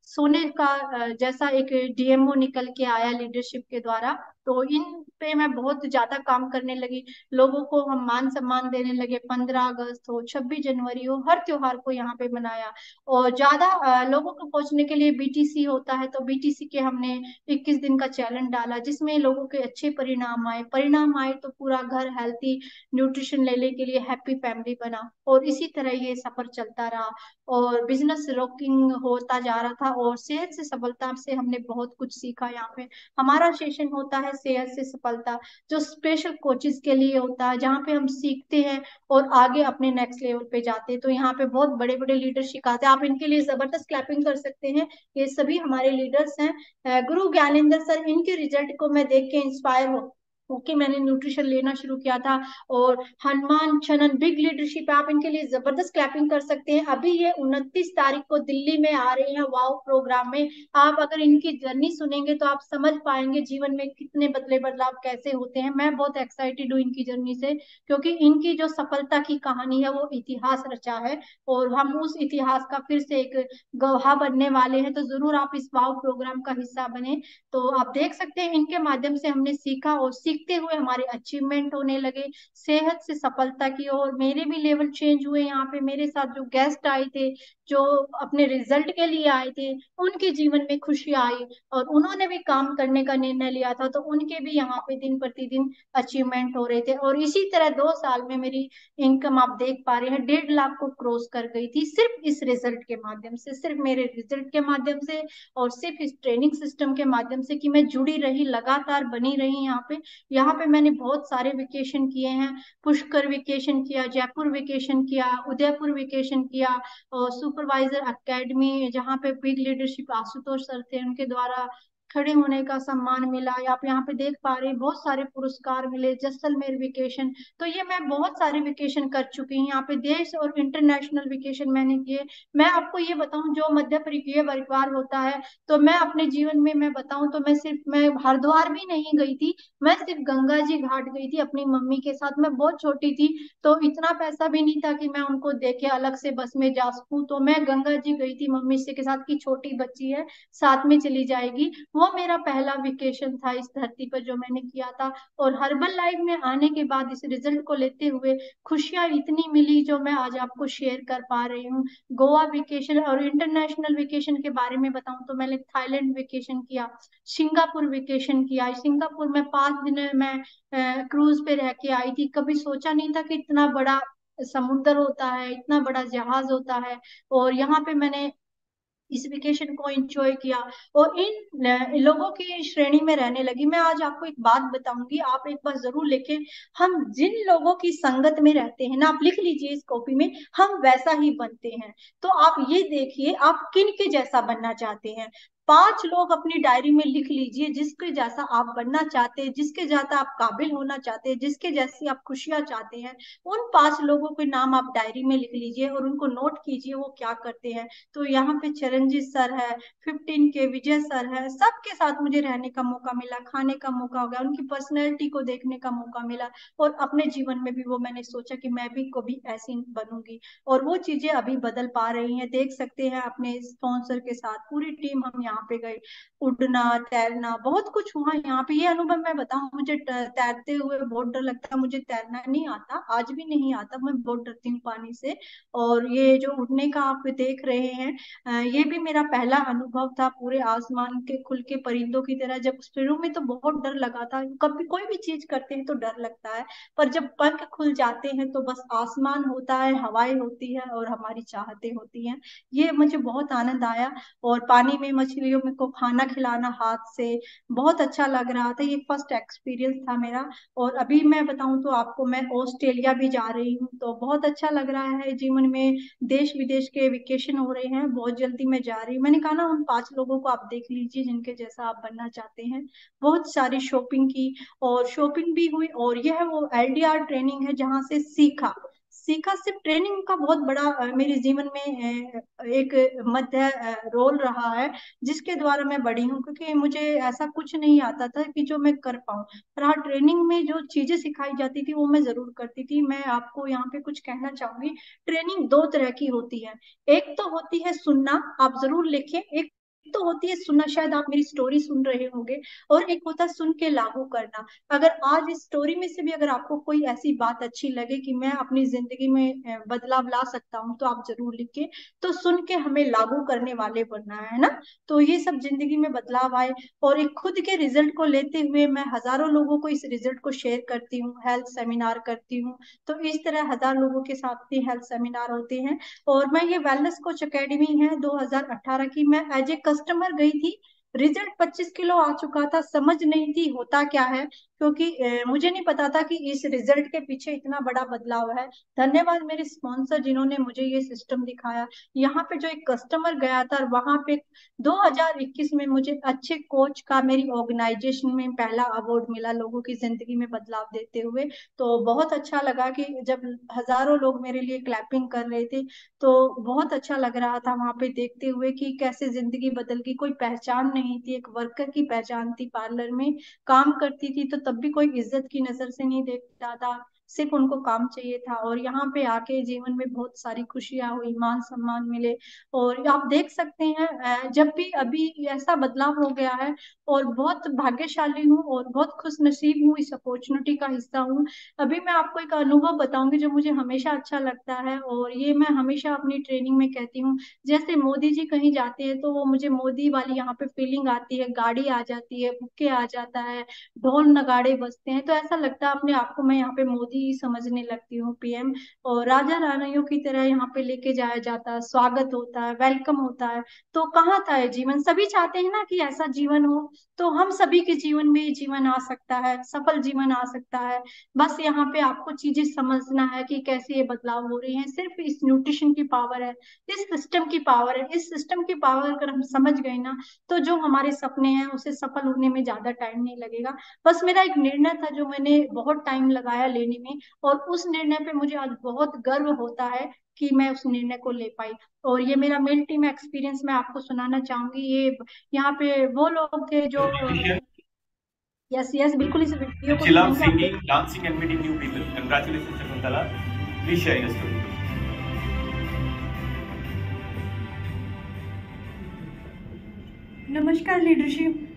सोने का जैसा एक डीएमओ निकल के आया लीडरशिप के द्वारा। तो इन पे मैं बहुत ज्यादा काम करने लगी। लोगों को हम मान सम्मान देने लगे, 15 अगस्त हो, 26 जनवरी हो, हर त्योहार को यहाँ पे मनाया। और ज्यादा लोगों को पहुंचने के लिए बीटीसी होता है, तो बीटीसी के हमने 21 दिन का चैलेंज डाला, जिसमें लोगों के अच्छे परिणाम आए। परिणाम आए तो पूरा घर हेल्थी न्यूट्रिशन लेने के लिए हैप्पी फैमिली बना। और इसी तरह ये सफर चलता रहा, और बिजनेस रॉकिंग होता जा रहा था। और सेहत से सफलता से हमने बहुत कुछ सीखा। यहाँ पे हमारा सेशन होता है सेहत से सफलता, जो स्पेशल कोचेस के लिए होता है, जहाँ पे हम सीखते हैं और आगे अपने नेक्स्ट लेवल पे जाते हैं। तो यहाँ पे बहुत बड़े बड़े लीडर सिखाते हैं, आप इनके लिए जबरदस्त क्लैपिंग कर सकते हैं। ये सभी हमारे लीडर्स हैं। गुरु ज्ञानेंद्र सर, इनके रिजल्ट को मैं देख के इंस्पायर हो ओके, मैंने न्यूट्रिशन लेना शुरू किया था। और हनुमान चनन बिग लीडरशिप, आप इनके लिए जबरदस्त क्लैपिंग कर सकते हैं। अभी ये 29 तारीख को दिल्ली में आ रहे हैं वाओ प्रोग्राम में। आप अगर इनकी जर्नी सुनेंगे तो आप समझ पाएंगे जीवन में कितने बदले बदलाव कैसे होते हैं। मैं बहुत एक्साइटेड हूँ इनकी जर्नी से, क्योंकि इनकी जो सफलता की कहानी है वो इतिहास रचा है, और हम उस इतिहास का फिर से एक गवाह बनने वाले हैं। तो जरूर आप इस वाओ प्रोग्राम का हिस्सा बने। तो आप देख सकते हैं इनके माध्यम से हमने सीखा, और सीखते हुए हमारे अचीवमेंट होने लगे सेहत से सफलता की। और मेरे भी लेवल चेंज हुए। यहाँ पे मेरे साथ जो गेस्ट आए थे, जो अपने रिजल्ट के लिए आए थे, उनके जीवन में खुशी आई, और उन्होंने भी काम करने का निर्णय लिया था, तो उनके भी यहाँ पे दिन प्रतिदिन अचीवमेंट हो रहे थे। और इसी तरह 2 साल में मेरी इनकम आप देख पा रहे हैं 1.5 लाख को क्रॉस कर गई थी, सिर्फ इस रिजल्ट के माध्यम से, सिर्फ मेरे रिजल्ट के माध्यम से, और सिर्फ इस ट्रेनिंग सिस्टम के माध्यम से कि मैं जुड़ी रही, लगातार बनी रही यहाँ पे। यहाँ पे मैंने बहुत सारे वेकेशन किए हैं। पुष्कर वेकेशन किया, जयपुर वेकेशन किया, उदयपुर वेकेशन किया, और सुपरवाइजर एकेडमी, जहाँ पे बिग लीडरशिप आशुतोष सर थे, उनके द्वारा खड़े होने का सम्मान मिला। या आप यहाँ पे देख पा रहे हैं बहुत सारे पुरस्कार मिले, जैसलमेर वेकेशन। तो ये मैं बहुत सारे वेकेशन कर चुकी हूँ। यहाँ पे देश और इंटरनेशनल वेकेशन मैंने किए। मैं आपको ये बताऊं, जो मध्य परिवार परिवार होता है, तो मैं अपने जीवन में मैं बताऊं तो मैं हरिद्वार भी नहीं गई थी। मैं सिर्फ गंगा जी घाट गई थी अपनी मम्मी के साथ। मैं बहुत छोटी थी, तो इतना पैसा भी नहीं था कि मैं उनको देखे अलग से बस में जा सकूं। तो मैं गंगा जी गई थी मम्मी से के साथ, की छोटी बच्ची है साथ में चली जाएगी। वो वो मेरा पहला वेकेशन था इस धरती पर जो मैंने किया था। और हर्बल लाइफ में आने के बाद इस रिजल्ट को लेते हुए खुशियां इतनी मिली जो मैं आज आपको शेयर कर पा रही हूँ। गोवा वेकेशन और इंटरनेशनल वेकेशन के बारे में बताऊं तो मैंने थाईलैंड वेकेशन किया, सिंगापुर वेकेशन किया। सिंगापुर में 5 दिन मैं क्रूज पे रह के आई थी। कभी सोचा नहीं था कि इतना बड़ा समुद्र होता है, इतना बड़ा जहाज होता है। और यहाँ पे मैंने इस वेकेशन को एंजॉय किया और इन लोगों की श्रेणी में रहने लगी। मैं आज आपको एक बात बताऊंगी, आप एक बार जरूर लिखें। हम जिन लोगों की संगत में रहते हैं ना, आप लिख लीजिए इस कॉपी में, हम वैसा ही बनते हैं। तो आप ये देखिए आप किन के जैसा बनना चाहते हैं। 5 लोग अपनी डायरी में लिख लीजिए जिसके जैसा आप बनना चाहते हैं, जिसके जैसा आप काबिल होना चाहते हैं, जिसके जैसी आप खुशियां चाहते हैं। उन 5 लोगों के नाम आप डायरी में लिख लीजिए और उनको नोट कीजिए वो क्या करते हैं। तो यहाँ पे चिरंजीत सर है, 15 के विजय सर है, सबके साथ मुझे रहने का मौका मिला, खाने का मौका हो गया, उनकी पर्सनैलिटी को देखने का मौका मिला। और अपने जीवन में भी वो मैंने सोचा कि मैं भी कभी ऐसी बनूंगी। और वो चीजें अभी बदल पा रही हैं, देख सकते हैं अपने स्पॉन्सर के साथ पूरी टीम हम यहाँ पे गए। उड़ना तैरना बहुत कुछ हुआ यहाँ पे। ये अनुभव मैं बताऊं, मुझे तैरते हुए बहुत डर लगता है, मुझे तैरना नहीं आता, आज भी नहीं आता, मैं बहुत डरती हूँ पानी से। और ये जो उड़ने का आप देख रहे हैं, ये भी मेरा पहला अनुभव था पूरे आसमान के खुल के परिंदों की तरह। जब शुरू में तो बहुत डर लगा था, कभी कोई भी चीज करते हैं तो डर लगता है, पर जब पंख खुल जाते हैं तो बस आसमान होता है, हवाएं होती है और हमारी चाहतें होती हैं। ये मुझे बहुत आनंद आया। और पानी में मछलियों में को खाना खिलाना हाथ से बहुत अच्छा लग रहा था। ये फर्स्ट एक्सपीरियंस था मेरा। और अभी मैं बताऊं तो आपको, मैं ऑस्ट्रेलिया भी जा रही हूँ, तो बहुत अच्छा लग रहा है जीवन में। देश विदेश के वेकेशन हो रहे हैं, बहुत जल्दी मैं जा रही हूँ। मैंने कहा ना, उन 5 लोगों को आप देख लीजिए जिनके जैसा आप बनना चाहते हैं। बहुत सारी शॉपिंग की और शॉपिंग भी हुई। और यह वो एलडीआर ट्रेनिंग है जहाँ से सीखा सीखा सिर्फ ट्रेनिंग का बहुत बड़ा मेरे जीवन में एक मध्य रोल रहा है, जिसके द्वारा मैं बढ़ी हूँ। क्योंकि मुझे ऐसा कुछ नहीं आता था कि जो मैं कर पाऊँ, पर हाँ ट्रेनिंग में जो चीजें सिखाई जाती थी वो मैं जरूर करती थी। मैं आपको यहाँ पे कुछ कहना चाहूंगी। ट्रेनिंग 2 तरह की होती है। एक तो होती है सुनना, आप जरूर लिखें। एक तो होती है सुनना, शायद आप मेरी स्टोरी सुन रहे होंगे। और एक होता है सुन के लागू करना। अगर आज इस स्टोरी में से भी अगर आपको कोई ऐसी बात अच्छी लगे कि मैं अपनी जिंदगी में बदलाव ला सकता हूँ, तो आप जरूर लिखिए। तो सुन के हमें लागू करने वाले बनना है ना, तो ये सब जिंदगी में बदलाव आए। और एक खुद के रिजल्ट को लेते हुए मैं हजारों लोगों को इस रिजल्ट को शेयर करती हूँ, हेल्थ सेमिनार करती हूँ। तो इस तरह 1000 लोगों के साथ भी हेल्थ सेमिनार होते हैं। और मैं ये वेलनेस कोच एकेडमी है 2018 की, मैं एज ए कस्टमर गई थी। रिजल्ट 25 किलो आ चुका था, समझ नहीं थी होता क्या है, क्योंकि मुझे नहीं पता था कि इस रिजल्ट के पीछे इतना बड़ा बदलाव है। धन्यवाद मेरे स्पॉन्सर जिन्होंने मुझे ये सिस्टम दिखाया। यहाँ पे जो एक कस्टमर गया था, वहां पे 2021 में मुझे अच्छे कोच का मेरी ऑर्गेनाइजेशन में पहला अवार्ड मिला, लोगों की जिंदगी में बदलाव देते हुए। तो बहुत अच्छा लगा कि जब हजारों लोग मेरे लिए क्लैपिंग कर रहे थे, तो बहुत अच्छा लग रहा था वहां पे देखते हुए कि कैसे जिंदगी बदल गई। कोई पहचान नहीं थी, एक वर्कर की पहचान थी, पार्लर में काम करती थी तो तब भी कोई इज्जत की नजर से नहीं देखता था, सिर्फ उनको काम चाहिए था। और यहाँ पे आके जीवन में बहुत सारी खुशियां हुई, मान सम्मान मिले। और आप देख सकते हैं जब भी अभी ऐसा बदलाव हो गया है। और बहुत भाग्यशाली हूँ और बहुत खुश नसीब हूँ, इस अपॉर्चुनिटी का हिस्सा हूँ। अभी मैं आपको एक अनुभव बताऊंगी जो मुझे हमेशा अच्छा लगता है, और ये मैं हमेशा अपनी ट्रेनिंग में कहती हूँ। जैसे मोदी जी कहीं जाते हैं तो वो मुझे मोदी वाली यहाँ पे फीलिंग आती है, गाड़ी आ जाती है, बुक्के आ जाता है, ढोल नगाड़े बजते हैं, तो ऐसा लगता है अपने आप को मैं यहाँ पे मोदी ही समझने लगती हूँ, पीएम। और राजा रानियों की तरह यहाँ पे लेके जाया जाता है, स्वागत होता है, वेलकम होता है। तो कहाँ था ये जीवन? सभी चाहते हैं ना कि ऐसा जीवन हो। तो हम सभी के जीवन में ये जीवन आ सकता है, सफल जीवन आ सकता है। बस यहाँ पे आपको चीजें समझना है कि कैसे ये बदलाव हो रहे हैं। सिर्फ इस न्यूट्रिशन की पावर है, इस सिस्टम की पावर है। इस सिस्टम की पावर अगर हम समझ गए ना, तो जो हमारे सपने हैं उसे सफल होने में ज्यादा टाइम नहीं लगेगा। बस मेरा एक निर्णय था जो मैंने बहुत टाइम लगाया लेने में, और उस निर्णय पे मुझे आज बहुत गर्व होता है कि मैं उस निर्णय को ले पाई। और ये मेरा मेल टीम एक्सपीरियंस मैं आपको सुनाना चाहूंगी। ये यहाँ पे वो लोग थे जो, यस यस बिल्कुल, इस वीडियो को She loves सुनेंगे आप singing, dancing, and meeting new people. Congratulations, Shakuntala. Please share your story. नमस्कार लीडरशिप।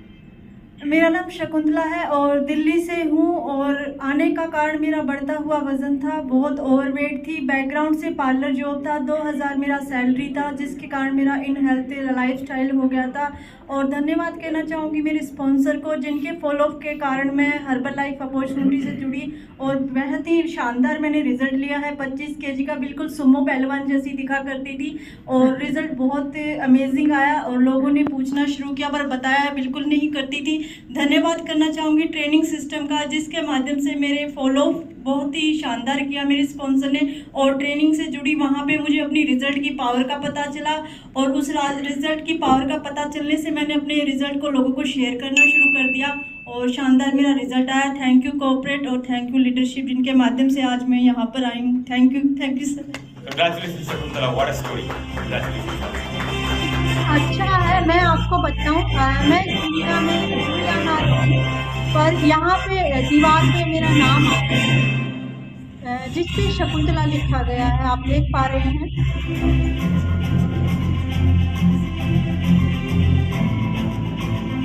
मेरा नाम शकुंतला है और दिल्ली से हूँ। और आने का कारण मेरा बढ़ता हुआ वज़न था, बहुत ओवरवेट थी, बैकग्राउंड से पार्लर जॉब था, 2000 मेरा सैलरी था, जिसके कारण मेरा इनहेल्थी लाइफस्टाइल हो गया था। और धन्यवाद कहना चाहूँगी मेरे स्पॉन्सर को, जिनके फॉलोअप के कारण मैं हर्बल लाइफ अपॉर्चुनिटी से जुड़ी और बहुत ही शानदार मैंने रिजल्ट लिया है। 25 केजी का बिल्कुल सुमो पहलवान जैसी दिखा करती थी और रिजल्ट बहुत अमेजिंग आया और लोगों ने पूछना शुरू किया, पर बताया बिल्कुल नहीं करती थी। धन्यवाद करना चाहूँगी ट्रेनिंग सिस्टम का, जिसके माध्यम से मेरे फॉलो बहुत ही शानदार किया मेरे स्पॉन्सर ने। और ट्रेनिंग से जुड़ी वहाँ पे मुझे अपनी रिजल्ट की पावर का पता चला और उस रिजल्ट की पावर का पता चलने से मैंने अपने रिजल्ट को लोगों को शेयर करना शुरू कर दिया और शानदार मेरा रिजल्ट आया। थैंक यू कॉर्पोरेट और थैंक यू लीडरशिप, जिनके माध्यम से आज मैं यहाँ पर आई हूँ। Thank you sir. Congratulations, Shakuntala. What a story. Congratulations. अच्छा है, मैं आपको बताऊं, मैं इस दुनिया में दुनिया ना रही, पर यहाँ पे दीवार पे मेरा नाम आता है जिस पे शकुंतला लिखा गया है, आप देख पा रहे हैं।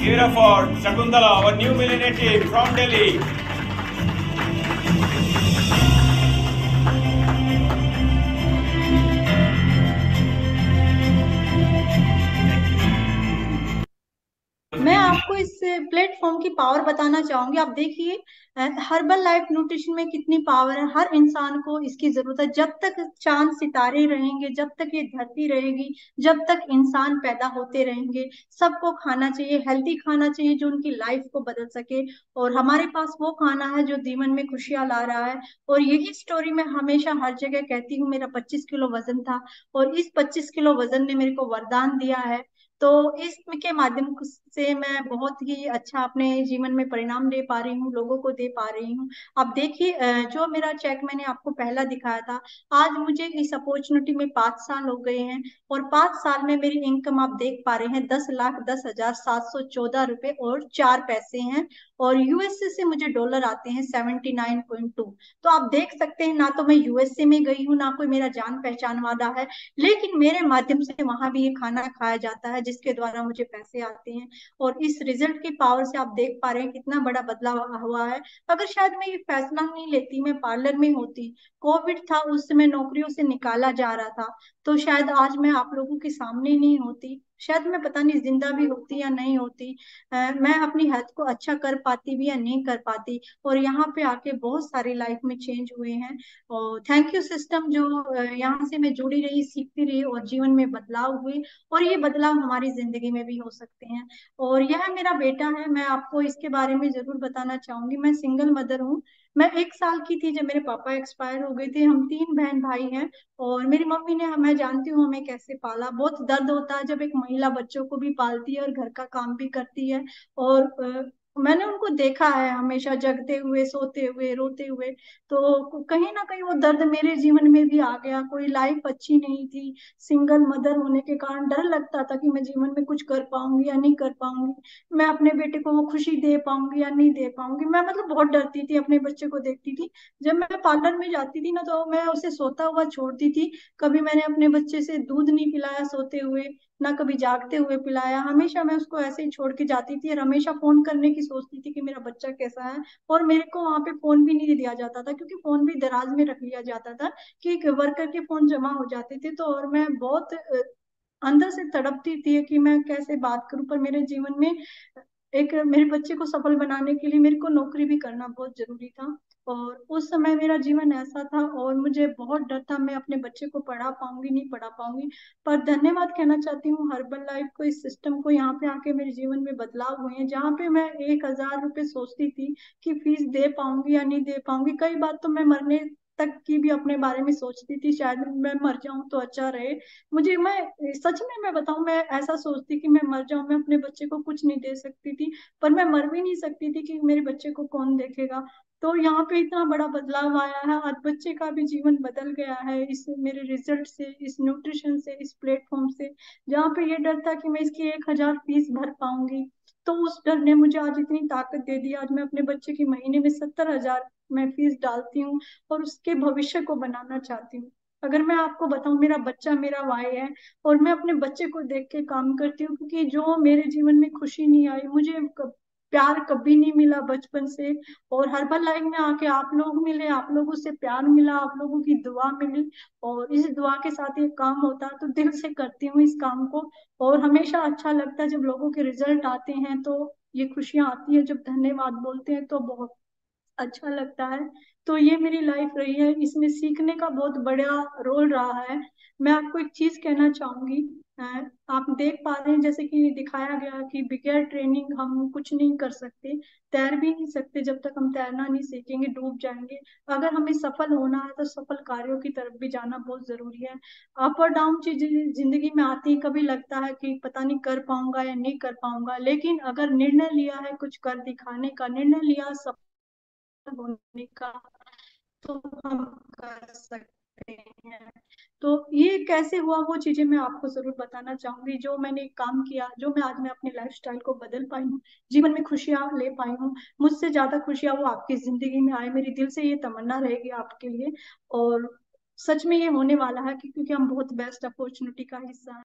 Give it up for Shakuntala, our new millionaire team from Delhi. मैं आपको इस प्लेटफॉर्म की पावर बताना चाहूंगी। आप देखिए हर्बल लाइफ न्यूट्रिशन में कितनी पावर है। हर इंसान को इसकी जरूरत है। जब तक चांद सितारे रहेंगे, जब तक ये धरती रहेगी, जब तक इंसान पैदा होते रहेंगे, सबको खाना चाहिए, हेल्दी खाना चाहिए जो उनकी लाइफ को बदल सके। और हमारे पास वो खाना है जो जीवन में खुशियां ला रहा है। और यही स्टोरी मैं हमेशा हर जगह कहती हूँ। मेरा 25 किलो वजन था और इस 25 किलो वजन ने मेरे को वरदान दिया है। तो इसके माध्यम से मैं बहुत ही अच्छा अपने जीवन में परिणाम दे पा रही हूँ, लोगों को दे पा रही हूँ। अब देखिए जो मेरा चेक मैंने आपको पहला दिखाया था, आज मुझे इस अपॉर्चुनिटी में 5 साल हो गए हैं और 5 साल में मेरी इनकम आप देख पा रहे हैं 10,10,714 रुपए और 4 पैसे हैं। और यूएसए से मुझे डॉलर आते हैं 79.2। तो आप देख सकते हैं, ना तो मैं यूएसए में गई हूँ, ना कोई मेरा जान पहचान वाला है, लेकिन मेरे माध्यम से वहां भी ये खाना खाया जाता है जिसके द्वारा मुझे पैसे आते हैं। और इस रिजल्ट की पावर से आप देख पा रहे हैं कितना बड़ा बदलाव हुआ है। अगर शायद मैं ये फैसला नहीं लेती, मैं पार्लर में होती, कोविड था, उस समय नौकरियों से निकाला जा रहा था, तो शायद आज मैं आप लोगों के सामने नहीं होती, शायद मैं पता नहीं जिंदा भी होती या नहीं होती। मैं अपनी हेल्थ को अच्छा कर पाती भी या नहीं कर पाती। और यहाँ पे आके बहुत सारी लाइफ में चेंज हुए हैं। और थैंक यू सिस्टम, जो यहाँ से मैं जुड़ी रही, सीखती रही और जीवन में बदलाव हुए। और ये बदलाव हमारी जिंदगी में भी हो सकते हैं। और यह मेरा बेटा है, मैं आपको इसके बारे में जरूर बताना चाहूंगी। मैं सिंगल मदर हूँ। मैं 1 साल की थी जब मेरे पापा एक्सपायर हो गए थे। हम 3 बहन भाई हैं और मेरी मम्मी ने, मैं जानती हूँ हमें कैसे पाला। बहुत दर्द होता है जब एक महिला बच्चों को भी पालती है और घर का काम भी करती है। और मैंने उनको देखा है हमेशा जगते हुए, सोते हुए, रोते हुए। तो कहीं ना कहीं वो दर्द मेरे जीवन में भी आ गया। कोई लाइफ अच्छी नहीं थी, सिंगल मदर होने के कारण डर लगता था कि मैं जीवन में कुछ कर पाऊंगी या नहीं कर पाऊंगी, मैं अपने बेटे को वो खुशी दे पाऊंगी या नहीं दे पाऊंगी। मैं मतलब बहुत डरती थी, अपने बच्चे को देखती थी। जब मैं पार्लर में जाती थी ना, तो मैं उसे सोता हुआ छोड़ती थी। कभी मैंने अपने बच्चे से दूध नहीं पिलाया सोते हुए, ना कभी जागते हुए पिलाया। हमेशा मैं उसको ऐसे ही छोड़ के जाती थी और हमेशा फोन करने की सोचती थी कि मेरा बच्चा कैसा है। और मेरे को वहां पे फोन भी नहीं दिया जाता था, क्योंकि फोन भी दराज में रख लिया जाता था कि वर्कर के फोन जमा हो जाते थे। तो और मैं बहुत अंदर से तड़पती थी कि मैं कैसे बात करूं। पर मेरे जीवन में एक मेरे बच्चे को सफल बनाने के लिए मेरे को नौकरी भी करना बहुत जरूरी था। और उस समय मेरा जीवन ऐसा था और मुझे बहुत डर था मैं अपने बच्चे को पढ़ा पाऊंगी नहीं पढ़ा पाऊंगी। पर धन्यवाद कहना चाहती हूँ हर्बल लाइफ को, इस सिस्टम को। यहाँ पे आके मेरे जीवन में बदलाव हुए हैं। जहाँ पे मैं 1,000 रुपये सोचती थी कि फीस दे पाऊंगी या नहीं दे पाऊंगी, कई बार तो मैं मरने तक की भी अपने बारे में सोचती थी, शायद मैं मर जाऊं तो अच्छा रहे। मुझे, मैं सच में मैं बताऊं, मैं ऐसा सोचती कि मैं मर जाऊं, मैं अपने बच्चे को कुछ नहीं दे सकती थी। पर मैं मर भी नहीं सकती थी कि मेरे बच्चे को कौन देखेगा। तो यहाँ पे इतना बड़ा बदलाव आया है, आज बच्चे का भी जीवन बदल गया है इस मेरे रिजल्ट से, इस न्यूट्रिशन से, इस प्लेटफॉर्म से। जहाँ पे ये डर था कि मैं इसकी 1,000 फीस भर पाऊंगी, तो उस डर ने मुझे आज इतनी ताकत दे दी। आज मैं अपने बच्चे की महीने में 70,000 मैं फीस डालती हूँ और उसके भविष्य को बनाना चाहती हूँ। अगर मैं आपको बताऊं, मेरा बच्चा मेरा वाई है और मैं अपने बच्चे को देख के काम करती हूँ, क्योंकि जो मेरे जीवन में खुशी नहीं आई, मुझे प्यार कभी नहीं मिला बचपन से। और हर्बल लाइफ में आके आप लोग मिले, आप लोगों से प्यार मिला, आप लोगों की दुआ मिली, और इस दुआ के साथ ये काम होता है, तो दिल से करती हूँ इस काम को। और हमेशा अच्छा लगता है जब लोगों के रिजल्ट आते हैं, तो ये खुशियां आती है, जब धन्यवाद बोलते हैं तो बहुत अच्छा लगता है। तो ये मेरी लाइफ रही है, इसमें सीखने का बहुत बड़ा रोल रहा है। मैं आपको एक चीज कहना चाहूंगी। अ, आप देख पा रहे हैं जैसे कि दिखाया गया कि बगैर ट्रेनिंग हम कुछ नहीं कर सकते, तैर भी नहीं सकते, जब तक हम तैरना नहीं सीखेंगे डूब जाएंगे। अगर हमें सफल होना है तो सफल कार्यों की तरफ भी जाना बहुत जरूरी है। अप और डाउन चीजें जिंदगी में आती है, कभी लगता है कि पता नहीं कर पाऊंगा या नहीं कर पाऊंगा, लेकिन अगर निर्णय लिया है कुछ कर दिखाने का, निर्णय लिया होने का, तो हम कर सकते हैं। तो ये कैसे हुआ वो चीजें मैं आपको जरूर बताना चाहूंगी, जो मैंने काम किया, जो मैं अपने लाइफस्टाइल को बदल पाई हूँ, जीवन में खुशियां ले पाई हूँ। मुझसे ज्यादा खुशियां वो आपकी जिंदगी में आए, मेरी दिल से ये तमन्ना रहेगी आपके लिए। और सच में ये होने वाला है, क्योंकि हम बहुत बेस्ट अपॉर्चुनिटी का हिस्सा हैं।